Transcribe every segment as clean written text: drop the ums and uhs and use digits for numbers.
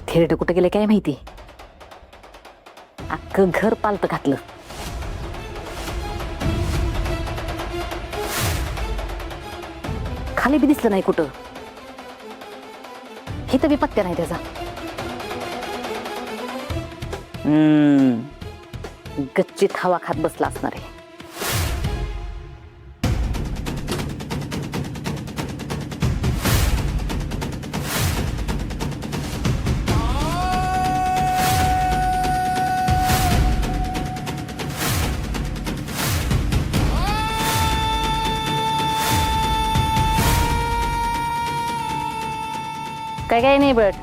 थेरड कुठे गेले काय माहिती. अख्खं घर पालत घातलं. खाली बी दिसलं नाही कुठं. हे तर बी पत्त्या नाही त्याचा. गच्चीत हवा खात बसला असणार आहे. काय काय नाही बट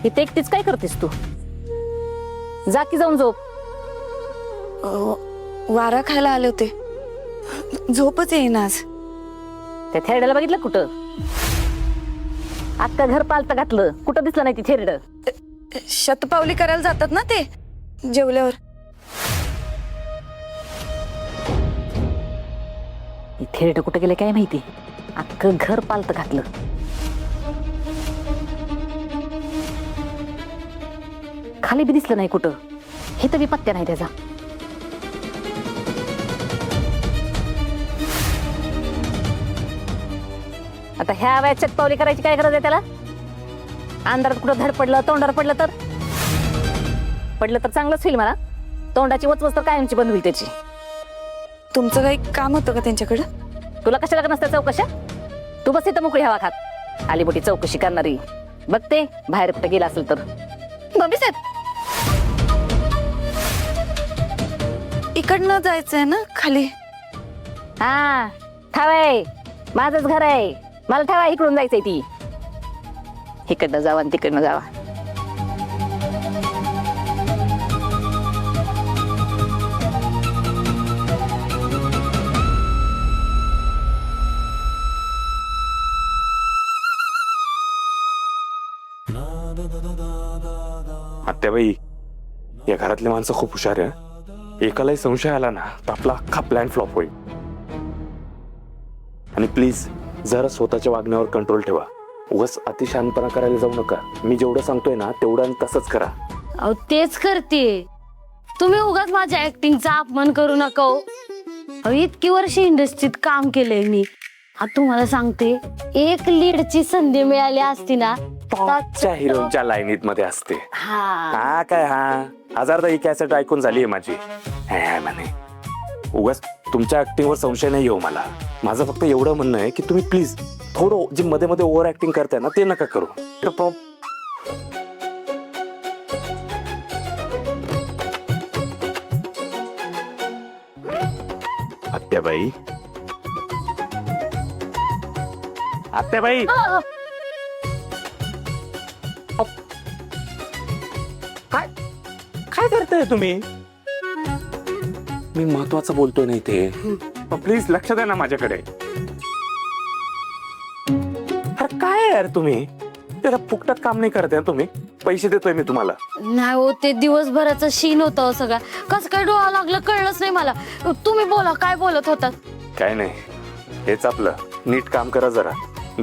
इथे एकटीच काय करतेस तू. जा की जाऊन झोप. वारा खायला आले होते, झोपच येईना आज. त्या थेरड्याला बघितलं कुठं. अख्खं घर पालत घातलं, कुठं दिसलं नाही ती थेरड. शतपावली करायला जातात ना ते जेवल्यावर. थेरड कुठं गेले काय माहिती. अख्खं घर पालत घातलं. खाली बी दिसलं नाही कुठं. हे तर बी पत्त्या नाही त्याचा. आता ह्या वयात चटपावली करायची काय गरज आहे त्याला. अंधारात कुठं धड पडलं, तोंडावर पडलं तर चांगलंच होईल. मला तोंडाची वचवच तर कायमची बंद होईल त्याची. तुमचं काही काम होतं का त्यांच्याकडं. तुला कशाला नसत्या चौकशा. तू बस इथं मोकळी हवा खात. आली मोठी चौकशी करणारी बघते बाहेर कुठे गेला असेल तर. मम्मी साहेब इकडनं जायचंय ना खाली. हा ठावाय, माझंच घर आहे. मला ठेवा, इकडून जायचंय. ती इकडनं जावा आणि तिकडनं जावा. आत्याबाई, या घरातली माणसं खूप हुशार आहे. एकालाही संशय आला ना तर आपला अख्खा प्लॅन फ्लॉप होईल. आणि प्लीज जरा स्वतःच्या वागण्यावर कंट्रोल ठेवा. उगाच अतिशहाणपणा करायला जाऊ नका. मी जेवढं सांगतोय ना तेवढं आणि तसंच करा. अहो तेच करते. तुम्ही उगाच माझ्या ऍक्टिंगचा अपमान करू नका हो. अहो इतकी वर्ष इंडस्ट्रीत काम केलंय मी. आता तुम्हाला सांगते, एक लीडची संधी मिळाली असती ना टॉपच्या हिरोईनच्या लाईनीत मध्ये असते. हा काय हजारदा ही कॅसेट ऐकून झालीये माझी. म्हणे उगाच तुमच्या ऍक्टिंगवर संशय नाही येऊ मला. माझं फक्त एवढं म्हणणं आहे की तुम्ही प्लीज थोडं जे मध्ये मध्ये ओव्हर ऍक्टिंग करताय ना ते नका करू. आत्याबाई, आत्याबाई, काय काय करताय तुम्ही. मी महत्वाचं बोलतोय नाही ते. प्लीज लक्ष द्या ना माझ्याकडे. अरे काय यार तुम्ही त्याला फुकटात काम नाही करताय तुम्ही. पैसे देतोय मी तुम्हाला. नाही हो, ते दिवसभराचं शीन होतं सगळं. कसं काय डोळा लागलं कळलंच नाही मला. तुम्ही बोला, काय बोलत होतात. काय नाही, हेच आपलं. नीट काम करा जरा.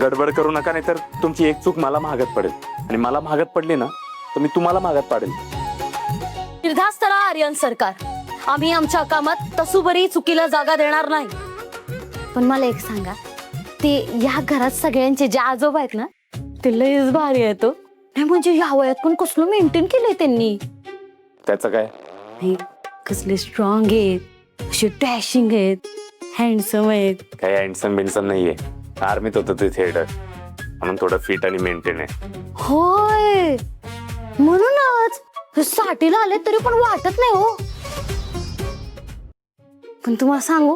गडबड करू नका, नाही तर तुमची एक चूक मला महागत पडेल. आणि मला महागत पडली ना तर मी तुम्हाला महागत पाडेल. निर्धास्त राहा आर्यन सरकार. आम्ही आमच्या कामात तसूबरी चुकीला जागा देणार नाही. पण मला एक सांगा, ते या घरात सगळ्यांचे जे आजोबा आहेत ना ते लयच भारी येतो. नाही म्हणजे या वयात पण कसलं मेंटेन केलंय त्यांनी. त्याचं काय. नाही, कसले स्ट्रॉंग आहेत, असे डॅशिंग आहेत, हँडसम आहेत. काही हँडसम बिन्सम नाहीये. आर्मीत होतं ते थिएटर म्हणून थोडं फिट आणि मेंटेन आहे. होय, म्हणूनच साठीला आले तरी पण वाटत नाही हो. पण तुम्हाला सांगू,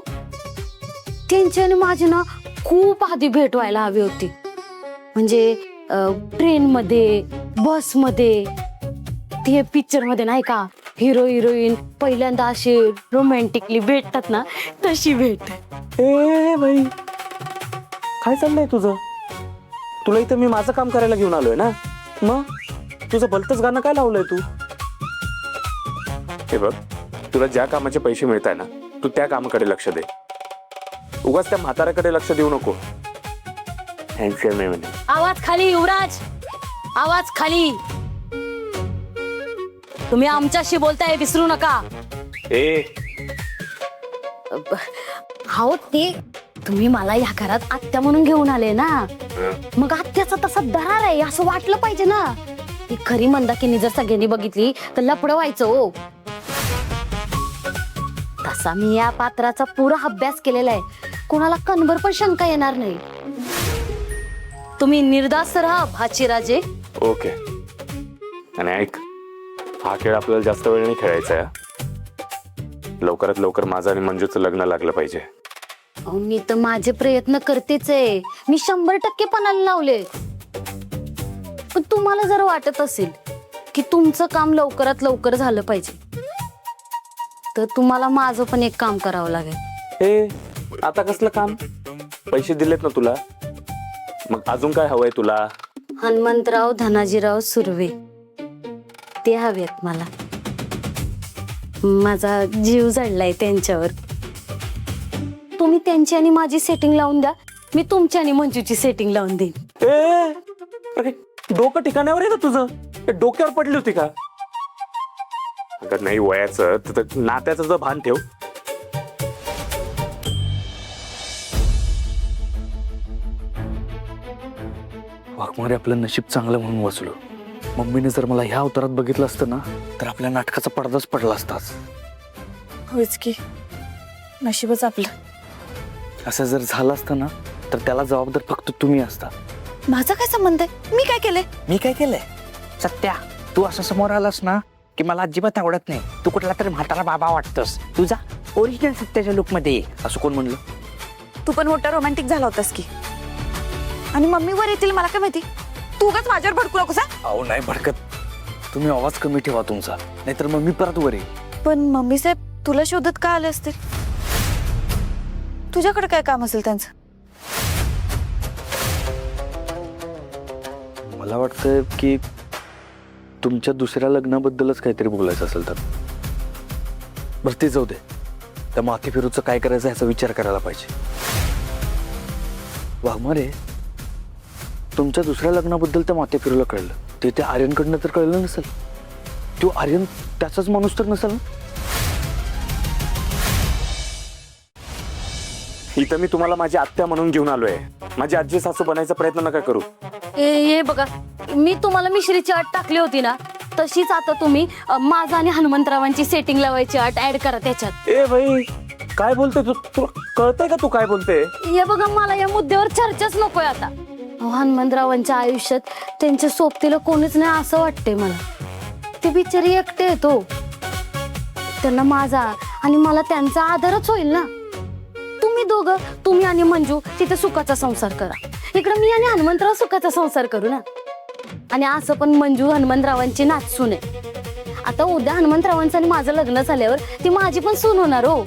त्यांची आणि माझी ना खूप आधी भेट व्हायला हवी होती. म्हणजे ट्रेन मध्ये, बस मध्ये, ते पिक्चर मध्ये नाही का हिरो हिरोईन पहिल्यांदा असे रोमॅन्टिकली भेटतात ना, तशी भेट. ए बाई, काय चाललंय तुझं. तुला इथं मी माझं काम करायला घेऊन आलोय ना. मग तुझं भलतंच गाणं काय लावलंय तू. हे बघ, तुला ज्या कामाचे पैसे मिळताय ना तू त्या कामाकडे लक्ष दे. उगाच त्या म्हाताऱ्याकडे लक्ष देऊ नको. आवाज खाली युवराज. आवाज खाली. तुम्ही आमच्याशी बोलताय विसरू नका. ए हो ते तुम्ही मला या घरात आत्या म्हणून घेऊन आले ना, मग आत्याचा तसा दरार आहे असं वाटलं पाहिजे ना. ती खरी मंदाकिनी जर सगळ्यांनी बघितली तर लपडं व्हायचं हो. तसा मी या पात्राचा पुरा अभ्यास केलेला आहे, कोणाला कणभर पण शंका येणार नाही. तुम्ही निर्धास्त राहा भाचीराजे. ओके. आणि ऐक, हा खेळ आपल्याला जास्त वेळ नाही खेळायचा आहे. लवकरात लवकर माझं आणि मंजूचं लग्न लागलं पाहिजे. अहो, मी तर माझे प्रयत्न करतेच आहे. मी 100% पणाला लावले. पण तुम्हाला जर वाटत असेल की तुमचं काम लवकरात लवकर झालं पाहिजे तर तुम्हाला माझं पण एक काम करावं लागेल. हे आता कसलं काम? पैसे दिलेत ना तुला, मग अजून काय हवंय तुला? हनुमंतराव धनाजीराव सुर्वे ते हवेत मला. माझा जीव जडलाय त्यांच्यावर. तुम्ही त्यांची आणि माझी सेटिंग लावून द्या, मी तुमची आणि मंजूची सेटिंग लावून देईन. ए अरे, डोकं ठिकाणावर आहे का तुझं? हे डोक्यावर पडली होती का? अगं नाही वयाचं तर नात्याचं जर भान ठेव. वाघमारे आपलं नशीब चांगलं म्हणून वाचलो. मम्मीने जर मला ह्या अवतारात बघितलं असतं ना तर आपल्या नाटकाचा पडदाच पडला असताच. होईच की, नशीबच आपलं. असं जर झालं असतं ना तर त्याला जबाबदार फक्त तुम्ही असता. माझा काय संबंध आहे? मी काय केलंय? मी काय केलंय? सत्या, तू असं समोर आलास ना की मला अजिबात आवडत नाही. तू कुठला तरी म्हातारा बाबा वाटतोस. तुझा ओरिजिनल सत्याच्या लुक मध्ये ये. असं कोण म्हणलं? तू पण मोठा रोमॅन्टिक झाला होतास की. आणि मम्मी वर येतील मला काय माहिती. तू उगाच माझ्यावर भडकू नकोस. अहो नाही भडकत. तुम्ही आवाज कमी ठेवा तुमचा, नाहीतर मग मी परत वर येईल. पण मम्मी साहेब तुला शोधत का आले असतील? तुझ्याकडे काय काम असेल त्यांचं? मला वाटतं की तुमच्या दुसऱ्या लग्नाबद्दलच काहीतरी बोलायचं असेल तर. बरं ते जाऊ दे. त्या माथी फिरूचं काय करायचं ह्याचा विचार करायला पाहिजे. वाघमारे, तुमच्या दुसऱ्या लग्नाबद्दल त्या माथी फिरूला कळलं, ते त्या आर्यनकडनं तर कळलं नसेल. तो आर्यन त्याचाच माणूस तर नसेल ना? इथं मी तुम्हाला माझी आत्या म्हणून घेऊन आलोय. माझी आजी सासू बनायचा प्रयत्न नका करू. हे बघा, मी तुम्हाला मिश्रीची अट टाकली होती ना, तशीच आता तुम्ही माझा आणि हनुमंतरावांची सेटिंग लावायची अट ऍड करा त्याच्यात. ए भाई, काय बोलते तू? तुला कळतंय का तू काय बोलते? हे बघा, मला या मुद्द्यावर चर्चाच नकोय आता. अहो, हनुमंतरावांच्या आयुष्यात त्यांच्या सोबतीला कोणीच नाही असं वाटतंय मला. ते बिचारी एकटे येतो, त्यांना माझा आणि मला त्यांचा आदरच होईल ना. तुम्ही दोघं, तुम्ही आणि मंजू तिथे सुखाचा संसार करा, इकडे मी आणि हनुमंतराव सुखाचा संसार करू ना. आणि असं पण मंजू हनुमंतरावांची नातसून आहे. आता उद्या हनुमंतरावांचं आणि माझं लग्न झाल्यावर ती माझी पण सून होणार हो.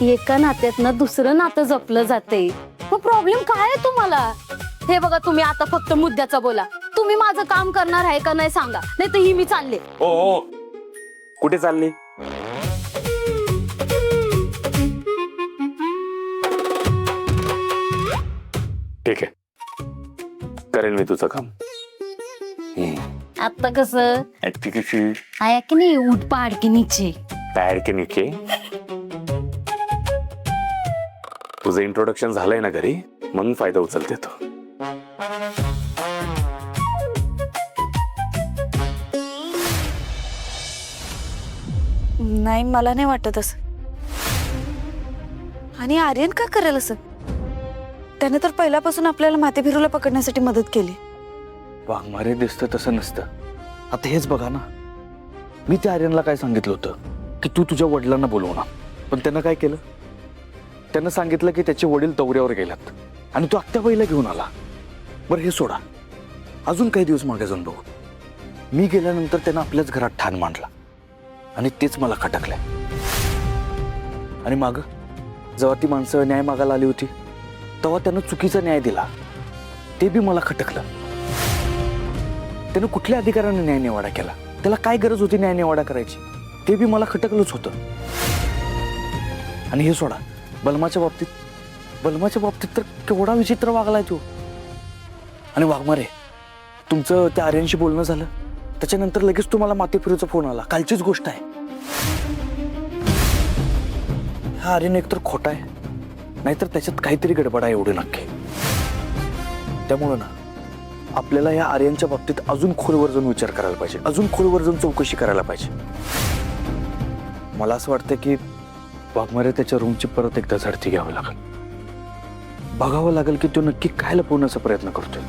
एका नात्यातनं दुसरं नातं जपलं जाते. मग प्रॉब्लेम काय आहे तुम्हाला? हे बघा, तुम्ही आता फक्त मुद्द्याचा बोला. तुम्ही माझं काम करणार आहे का नाही सांगा, नाही तर ही मी चालले. ओ कुठे चालली? ठीक आहे, करेन मी तुझं काम. आता कसं ठीक आहे. आहे की नाही, उठ पाड की नीचे. तयार की निके? तुझं इंट्रोडक्शन झालंय ना घरी, म्हणून फायदा उचलते तो. नाही, मला नाही वाटत असं. आणि आर्यन का करेल असं? त्याने तर पहिल्यापासून आपल्याला माथे फिरूला पकडण्यासाठी मदत केली. वाघमारे, दिसतं तसं नसतं. आता हेच बघा ना, मी त्या आर्यनला काय सांगितलं होतं की तू तुझ्या वडिलांना बोलव ना, पण त्यानं काय केलं? त्यानं सांगितलं की त्याचे वडील दौऱ्यावर गेल्यात आणि तो आत्याबाईला घेऊन आला. बरं हे सोडा, अजून काही दिवस मागे जाऊन बघू. मी गेल्यानंतर त्यानं आपल्याच घरात ठाण मांडला आणि तेच मला खटकलंय. आणि माग जेव्हा ती माणसं न्याय मागायला आली होती तेव्हा त्यानं चुकीचा न्याय दिला, ते बी मला खटकलं. त्यानं कुठल्या अधिकाराने न्याय निवाडा केला? त्याला काय गरज होती न्याय निवाडा करायची? ते बी मला खटकलंच होतं. आणि हे सोडा, बलमाच्या बाबतीत तर केवढा विचित्र वागलाय तो. आणि वाघमारे, तुमचं त्या आर्यनशी बोलणं झालं त्याच्यानंतर लगेच तुम्हाला माथेफिरूचा फोन आला. कालचीच गोष्ट आहे. हा आर्यन एकतर खोटा आहे नाहीतर त्याच्यात काहीतरी गडबड आहे एवढं नक्की. त्यामुळं ना आपल्याला या आर्यनच्या बाबतीत अजून खोलवर जाऊन विचार करायला पाहिजे, अजून खोलवर जाऊन चौकशी करायला पाहिजे. मला असं वाटतं की वाघमारे त्याच्या रूमची परत एकदा झडती घ्यावी लागेल. बघावं लागेल की तो नक्की काय लपवण्याचा प्रयत्न करतोय.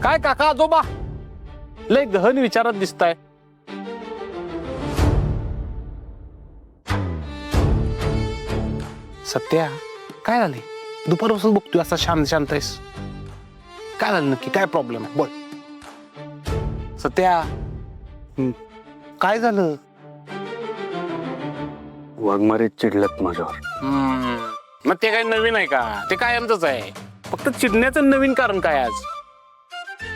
काय काका आजोबा लय गहन विचारात दिसताय. सत्या काय झाले दुपारपासून बघतोय असा शांत शांत आहेस. काय झालं नक्की काय प्रॉब्लेम आहे बोल. सत्या काय झालं. वाघमारे चिडलत माझ्यावर. मग ते काय नवीन आहे का. ते कायमच आहे. फक्त चिडण्याचं नवीन कारण काय आज.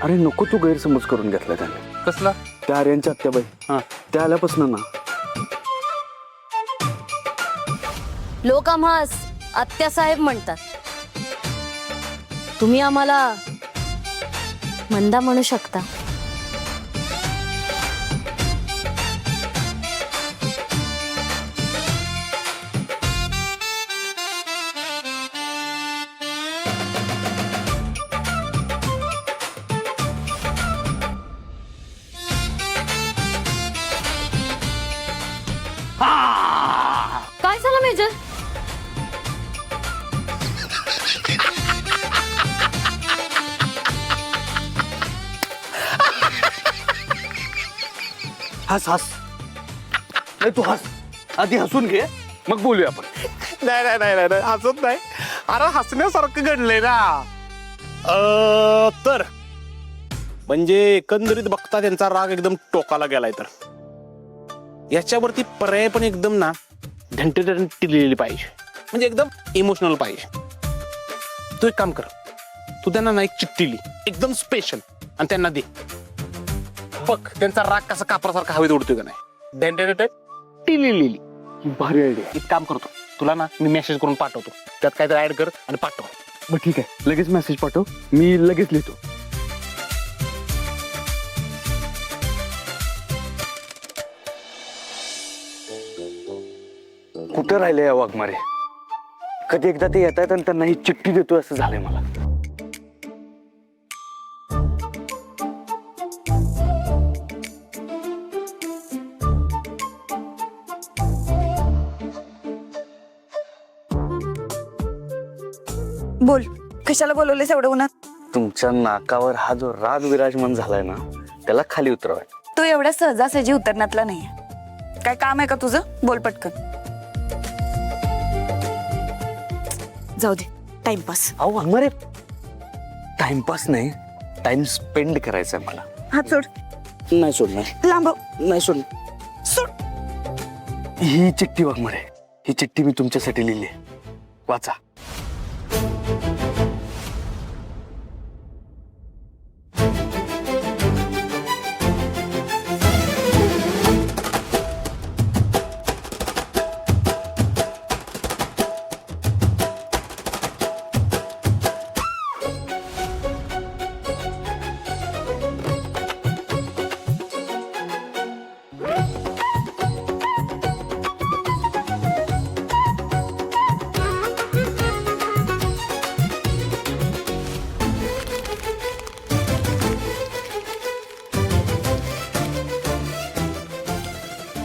अरे नको तू गैरसमज करून घेतला त्याने. कसला. त्या आर्यनच्या आत्याबाई हा त्या आल्यापासून ना लोक आम्हास आत्यासाहेब म्हणतात. तुम्ही आम्हाला मंदा म्हणू शकता. काय झालं मेजर. हस हस. नाही तू हस आधी हसून घे मग बोलूया आपण. नाही नाही नाही नाही हसत नाही. अरे हसण्यासारखं घडलंय ना. तर म्हणजे एकंदरीत बघता त्यांचा राग एकदम टोकाला गेलाय. तर याच्यावरती पर्याय पण एकदम ना ढंटिलेली पाहिजे. म्हणजे एकदम इमोशनल पाहिजे. तू एक काम कर. तू त्यांना ना एक चिठ्ठी लिही एकदम स्पेशल आणि त्यांना दे. बघ त्यांचा राग कसा कापरासारखा हवेत उडतोय का नाही. ढंटिलेली भारी आयडिया. एक काम करतो तुला ना मी मेसेज करून पाठवतो. त्यात काहीतरी ऍड कर आणि पाठव. मग ठीक आहे लगेच मेसेज पाठव मी लगेच लिहितो. कुठं राहिले या वाघमारे. कधी एकदा ते येत आहेत आणि त्यांना ही चिठ्ठी देतोय असं झालंय मला. बोल कशाला बोलवलेस एवढं उन्हात. तुमच्या नाकावर हा जो राग विराजमान झालाय ना त्याला खाली उतरवाय. तू एवढ्या सहजासहजी उतरण्यातला नाहीये. काय काम आहे का तुझं. बोल पटकन. जाऊ दे टाइमपास. अहो वाघमारे टाइमपास नाही टाइम स्पेंड करायचा आहे मला. हात सोड. नाही सोडणार. लांब नाही सोडणार. सोड. ही चिठ्ठी वाघमारे ही चिठ्ठी मी तुमच्यासाठी लिहिली वाचा.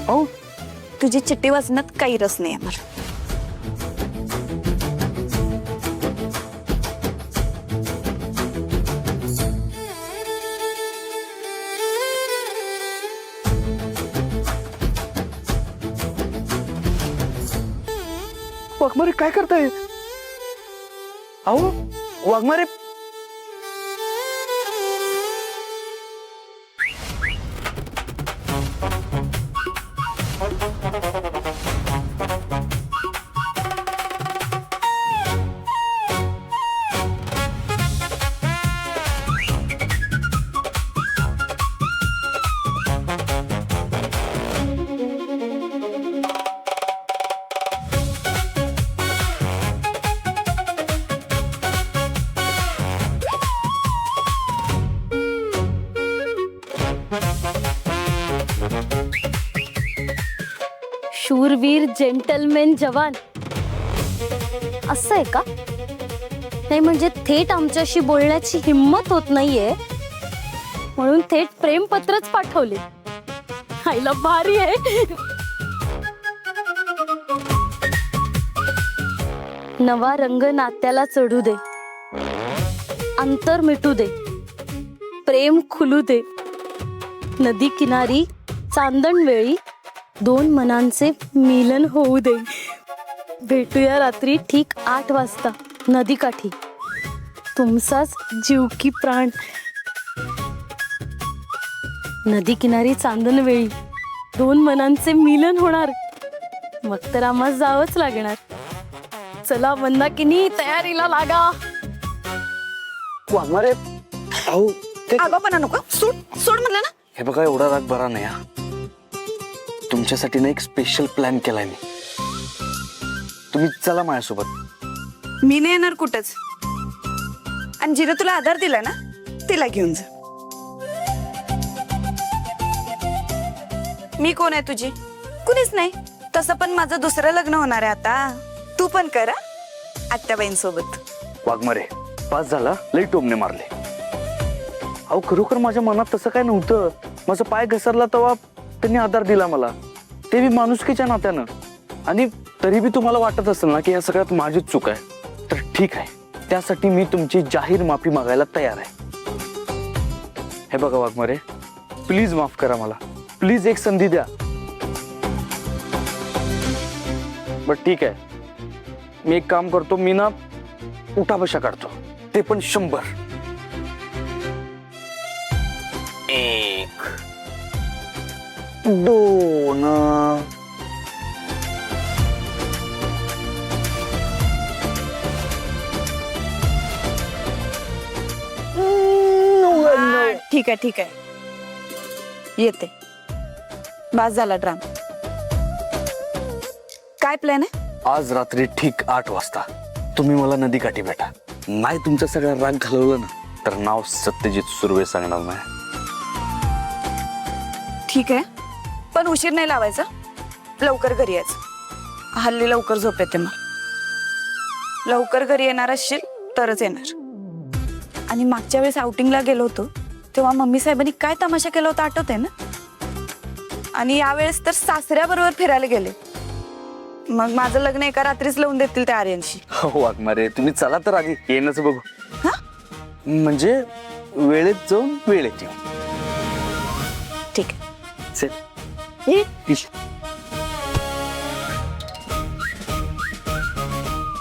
ओ तुझी चिठ्ठी वाचण्यात काही रस नाही आम्हाला. वाघमारे काय करताय. अहो वाघमारे शूरवीर जेंटलमॅन जवान असं आहे का? नाही म्हणजे थेट आमच्याशी बोलण्याची हिंमत होत नाहीये म्हणून थेट प्रेमपत्रच पाठवले. आईला भारी आहे. नवा रंग नात्याला चढू दे, अंतर मिटू दे, प्रेम खुलू दे. नदी किनारी चांदण वेळी दोन मनांचे मिलन होऊ दे. भेटूया रात्री ठीक 8 वाजता नदी काठी, तुमचाच जीव की प्राण. नदी किनारी चांदण वेळी दोन मनांचे मिलन होणार, मग तर आम्हाला जावंच लागणार. चला मंदाकिनी तयारीला लागा. वाघमारे अहो ते आगाऊपणा नको. सोड सोड म्हणलं ना. हे बघा एवढा राग बरा नाही हा. तुमच्यासाठी ना एक स्पेशल प्लॅन केलाय मी. तुम्ही चला माझ्यासोबत. मी नाही येणार कुठंच. आणि जिने तुला आधार दिला ना तिला घेऊन जा. मी कोण आहे तुझी? कुणीच नाही. तसं पण माझं दुसरं लग्न होणार आहे आता. तू पण कर आत्याबाईंसोबत. वाघमारे पास झाला, लई टोमने मारले. अहो खरोखर माझ्या मनात तसं काय नव्हतं. माझा पाय घसरला तेव्हा त्यांनी आधार दिला मला, ते बी माणुसकीच्या नात्यानं. आणि तरी बी तुम्हाला वाटत असेल ना की या सगळ्यात माझीच चूक आहे, तर ठीक आहे. त्यासाठी मी तुमची जाहीर माफी मागायला तयार आहे. हे बघा वाघमारे, प्लीज माफ करा मला. प्लीज एक संधी द्या. बट ठीक आहे, मी एक काम करतो. मी ना उठाबशा काढतो, ते पण 100. 1 2 ठीक आहे ठीक आहे, येते. बास झाला ड्रामा. काय प्लॅन आहे? आज रात्री ठीक 8 वाजता तुम्ही मला नदी काठी भेटा. नाही तुमचा सगळा राग घालवलं ना तर नाव सत्यजित सुर्वे सांगणार नाही. ठीक आहे, पण उशीर नाही लावायचा. लवकर घरी यायचं. हल्ली लवकर झोप येते मला. लवकर घरी येणार असशील तरच येणार. आणि मागच्या वेळेस आउटिंगला गेलो होतो तेव्हा मम्मी साहेबांनी काय तमाशा केला होता आठवते ना? आणि यावेळेस तर सासऱ्याबरोबर फिरायला गेले. मग माझं लग्न एका रात्रीच लावून देतील त्या आर्यनशी. हो वाघमारे, तुम्ही चला तर आधी येणंच बघू. हा? म्हणजे वेळेत जाऊन वेळेत येऊ. ठीक आहे. चल.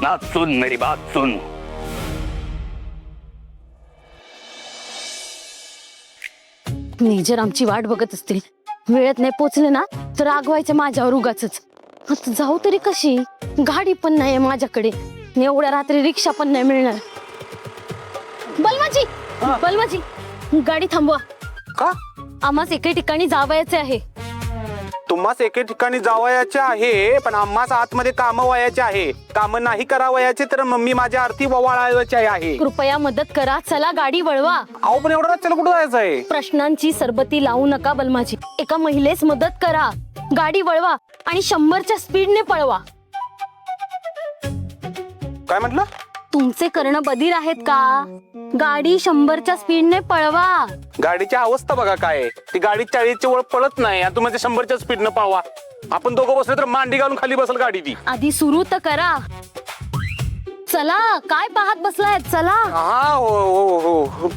बात सुन मेरी बात सुन. मेजर आमची वाट बघत असतील. वेळेत नाही पोचले ना तर रागवायचं माझ्यावर उगाच. आता जाऊ तरी कशी? गाडी पण नाही माझ्याकडे. एवढ्या रात्री रिक्षा पण नाही मिळणार. बलमाजी, बलमाजी, गाडी थांबवा. का? आम्हाच एके ठिकाणी जावयाचे आहे. तुम्हास एके ठिकाणी जावयाचे आहे, पण आम्हास आतमध्ये काम व्हायचे आहे. काम नाही करावयाचे तर मम्मी माझ्या आरती ववाळायची आहे. कृपया मदत करा. चला गाडी वळवा. अहो पण एवढं रात्रीला कुठं जायचं आहे? प्रश्नांची सरबती लावू नका बलमाजी. एका महिलेस मदत करा. गाडी वळवा आणि 100च्या स्पीडने पळवा. काय म्हटलं? तुमचे कर्ण बधीर आहेत का? गाडी 100च्या स्पीडने पळवा. गाडीची अवस्था बघा काय आहे. ती गाडी 40ची वर पळत नाही आणि तुम्ही 100च्या स्पीडनं पळवा. आपण दोघं बसले तर मांडी घालून खाली बसल गाडी ती. आधी सुरू तर करा. चला, काय पाहत बसलाय? चला. हा हो हो हो हो.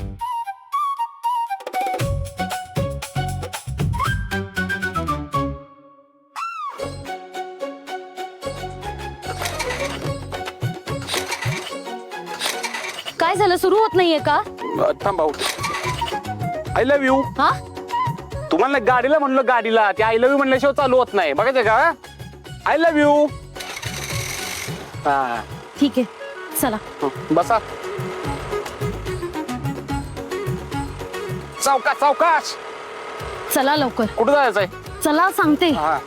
काय झालं? सुरू होत नाहीये का? थांबा. I love you. हा, तुम्हाला गाडीला म्हणलं, गाडीला ते आय लव्ह यू म्हणल्याशिवाय चालू होत नाही. बघायचं का? I love you. हा ठीक आहे, चला. बसा. सावकाश सावकाश. चला लवकर. कुठं जायचंय? चला सांगते. हा.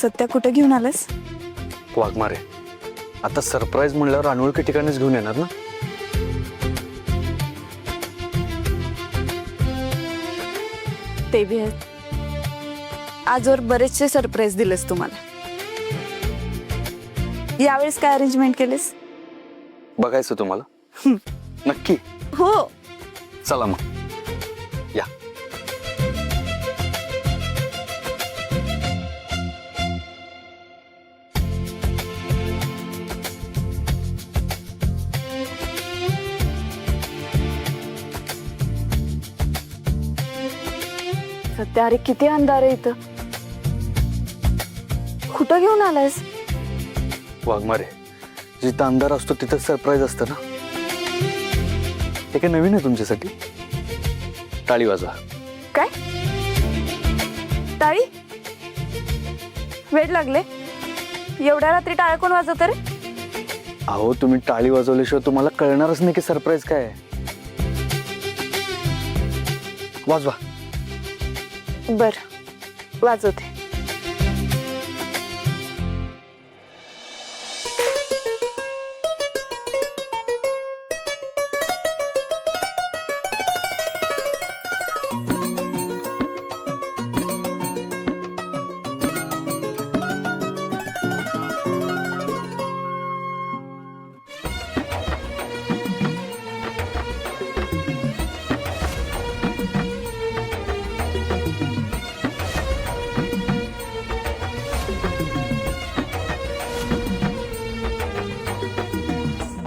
सध्या कुठे घेऊन आलास? वाघमारे, आता सरप्राईज म्हणल्यावर अनोळखी ठिकाणीच घेऊन येणार ना. ते बी आहेत. आजवर बरेचसे सरप्राईज दिलेस तुम्हाला. यावेळेस काय अरेंजमेंट केलेस? बघायचं तुम्हाला? नक्की. हो. चला मग या. सध्या अरे किती अंधार आहे इथं. कुठं घेऊन आलायस? वाघमारे, जिथं अंधार असतो तिथं सरप्राईज असतं ना. हे काय नवीन आहे तुमच्यासाठी? टाळी वाजवा. काय? टाळी? वेड लागले? एवढ्या रात्री टाळ्या कोण वाजवतं रे? अहो, तुम्ही टाळी वाजवल्याशिवाय तुम्हाला कळणारच नाही की सरप्राईज काय आहे. वाजवा. बर, वाजवते.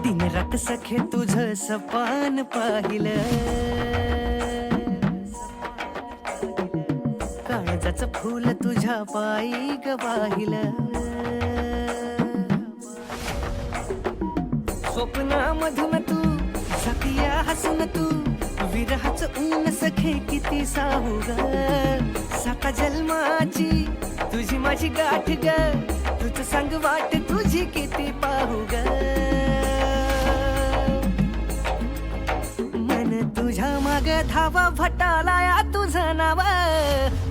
दिनरात सखे तुझं सपान पाहिलं, काळजाचं फूल तुझ्या पायी ग वाहिलं. स्वप्नामधून तू सखिया हसून तू, विरहाचं ऊन सखे किती साहू ग. साता जन्माची तुझी माझी गाठ ग, तुझं सांग वाट तुझी किती पाहू ग. तुझ्या माग धावा भटाला तुझं नाव,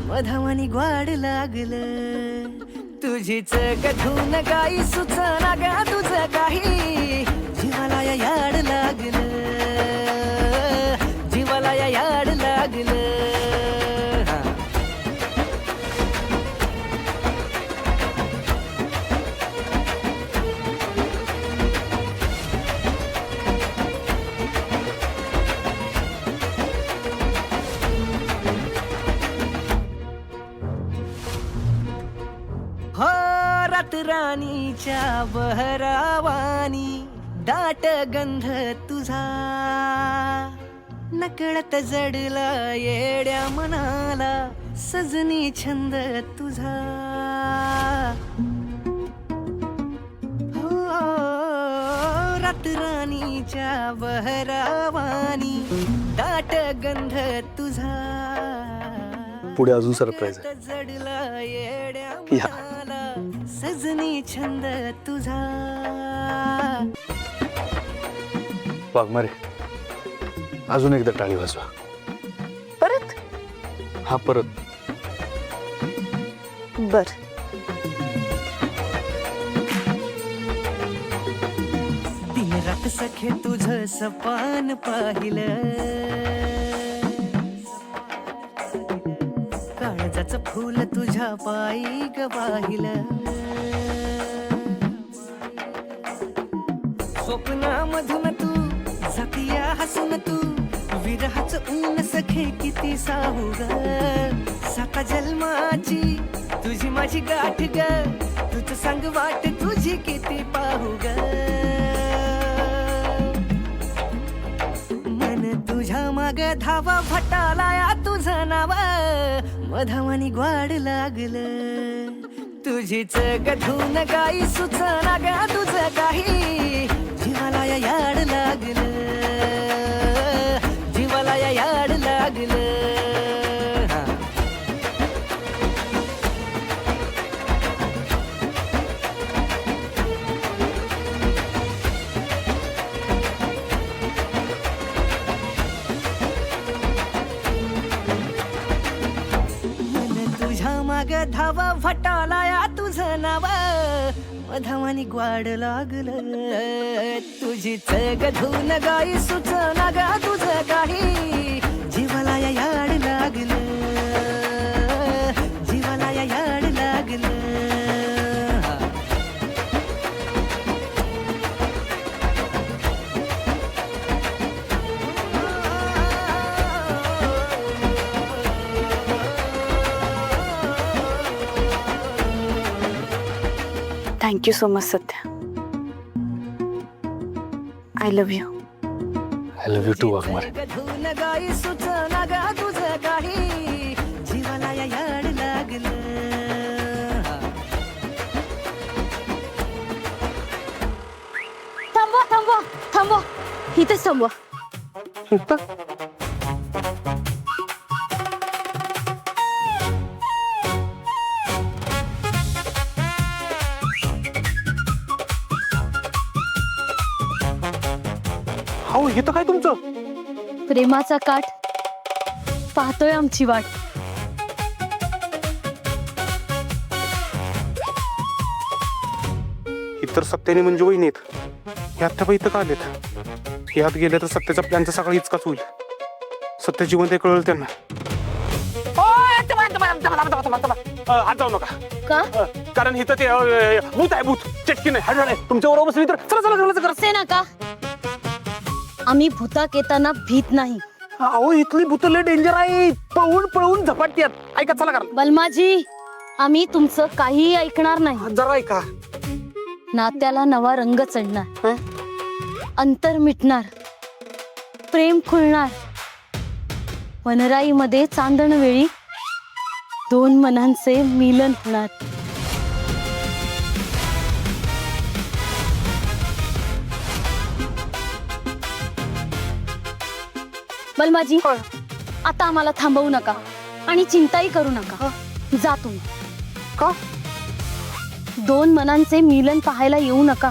मधावानी ग्वाड लागलं. तुझीच गधून गाई सुचना ग तुझं काही, जीवाला या याड लागलं, जीवाला या याड लागलं. हो रात राणीच्या बहरावानी, दाट गंध तुझा नकळत जडला येड्या मनाला, सजनी छंद तुझा. हो रात राणीच्या बहरावानी, दाट गंध तुझा पुढे अजून सरप्राईज आहे. जडला येड्या या. मनाला, सजनी छंद तुझा. वाघमारे, अजून एकदा टाळी वाजवा. परत? हा, परत. बर. दिनरात सखे तुझं सपान पाहिलं, काळजाचं फूल तुझ्या पायी ग वाहिलं. स्वप्नामधून तू जातीया हसून तू, विरहाचं ऊन सखे किती साहू ग. साता जन्माची तुझी माझी गाठ ग, तुझं सांग वाट तुझी किती पाहू ग. मन तुझ्या माग धावा भटाला तुझं नाव, मधावानी ग्वाड लागलं. तुझीच गधून गाई सुचना ग तुझं काही, जीवाला या याड लागलं, जीवाला या याड लागलं. मन तुझ्या माग धावा भटाला तुझं नाव मधावानी ग्वाड लागलं तुझी चग धुन गाई सुचना गा तुझं काही जीवाला या याड लागलं जीवाला या याड लागलं thank you so much Satya. I love you. I love you too Waghmare. धुन गाई सुचना गा तुझं काही जीवाला या याड लागलं थांबवा थांबवा थांबवा इथेच थांबवा. हो हे तर काय तुमचं प्रेमाचा काठ पाहतोय आमची वाट. इतर सत्याने म्हणजे वहिनीत हे आत्ता इथं का आलेत यात गेले तर सत्याचा प्लॅनचा सगळा इचकाच होईल. सत्य जीवन ते कळलं त्यांना. आज जाऊ नका का कारण इथं ते भूत आहे भूत चटकी नाही हडळ आहे तुमच्या बरोबर बसली तर चला चला चला चला. असे ना का आम्ही भूताक येताना भीत नाही. अहो इथली भूत लय डेंजर आहे पळून पळून झपाटतात ऐका चला करा बलमाजी आम्ही तुमचं काहीही ऐकणार नाही. जरा ऐका नात्याला नवा रंग चढणार अंतर मिटणार प्रेम खुलणार वनराईमध्ये चांदण वेळी दोन मनांचे मिलन होणार. बलमाजी आता आम्हाला थांबवू नका आणि चिंताही करू नका. जा तुम्ही. का दोन मनांचे मिलन पाहायला येऊ नका.